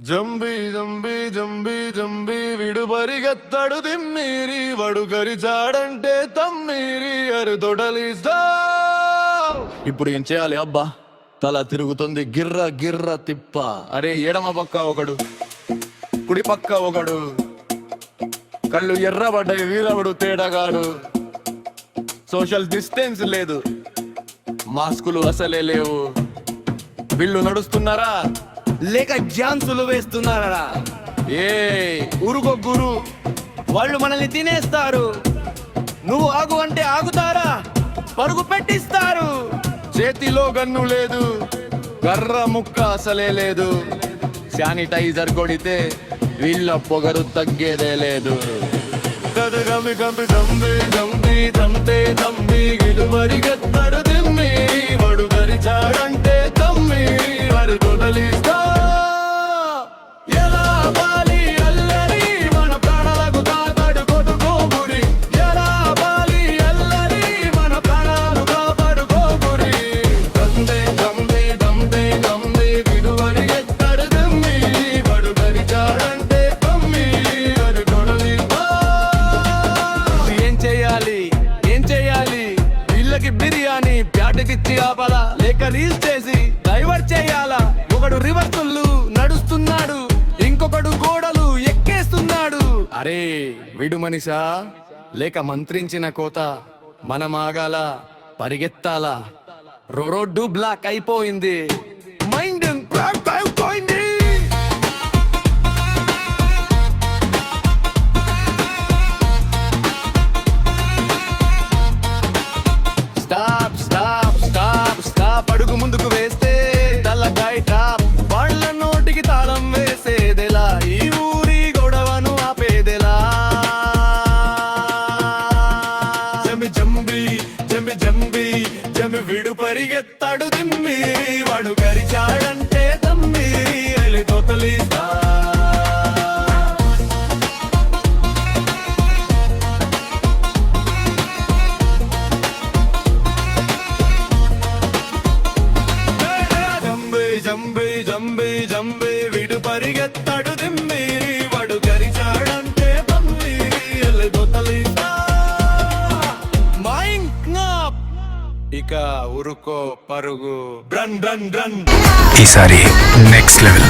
జంబి జంబి జంబి జంబి విడు పరిగెత్తడు తిమ్మీరి వడు కరిచాడంటే తమ్మీరి అరు తొడలిస్తా. ఇప్పుడు ఏం చేయాలి అబ్బా? తల తిరుగుతుంది గిర్ర గిర్ర తిప్ప. అరే ఎడమ పక్క ఒకడు, కుడి పక్క ఒకడు, కళ్ళు ఎర్రబడ్డాయి వీరవుడు తేడగాడు. సోషల్ డిస్టెన్స్ లేదు, మాస్కులు అసలే లేవు. వీళ్ళు నడుస్తున్నారా లేక ఝాన్సులు వేస్తున్నారా? ఏ ఊరుకో గురు, వాళ్ళు మనల్ని తినేస్తారు. నువ్వు ఆగు అంటే ఆగుతారా? పరుగు పెట్టిస్తారు. చేతిలో గన్ను లేదు, కర్ర ముక్క అసలే లేదు. శానిటైజర్ కొడితే వీళ్ళ పొగరు తగ్గేదే లేదు. గమి గమి దంబి దంబి దంతే దంబి గిడు పరిగెత్తడు తిమ్మి వడు గరిచాడంటే తమ్మి వరు తొడలిస్తా. ఎలా బాలి అల్లరి మన ప్రాణాలకు కాపాడు కొట్టుకోబురి. ఎలా బాలి అల్లరి మన ప్రాణాలు కాపాడు కోబురి. దందే దందే దందే దందే గిడు పరిగెత్తడు తిమ్మి వడు గరిచాడంటే తమ్మి వరు తొడలిస్తా. ఏం చెయ్యాలి? వీళ్ళకి బిర్యానీ ప్యాటకిచ్చి ఆపాలా లేక రీల్స్ చేసి డైవర్ట్ చేయాలా? ఒకడు రివర్సులు నడుస్తున్నాడు, ఇంకొకడు గోడలు ఎక్కేస్తున్నాడు. అరే విడు మనిషా లేక మంత్రించిన కోత? మనం ఆగాల పరిగెత్తాలా? రోడ్డు బ్లాక్ అయిపోయింది, మైండ్ బ్లాక్ అయిపోయింది. స్టాప్ స్టాప్ స్టాప్ స్టాప్ అడుగు ముందుకు వేస్తే తలకాయ టాప్. వాళ్ళ నోటికి తాళం వేసేదెలా? ఈ ఊరి గొడవను ఆపేదెలా? జంబి జంబి జంబి జంబి జంబి విడు పరిగెత్తాడు తిమ్మి వాడు గరిచాడంటే తమ్మి ఎలి తొతలిస్తా. జంబి జంబి జంబి విడు పరిగెత్తాడు తిమ్మి వడు గరిచాడంటే తమ్మి ఎలి తొతలిస్తా. ఇక ఉరుకో పరుగు రన్ రన్ రన్. ఈసారి నెక్స్ట్ లెవెల్.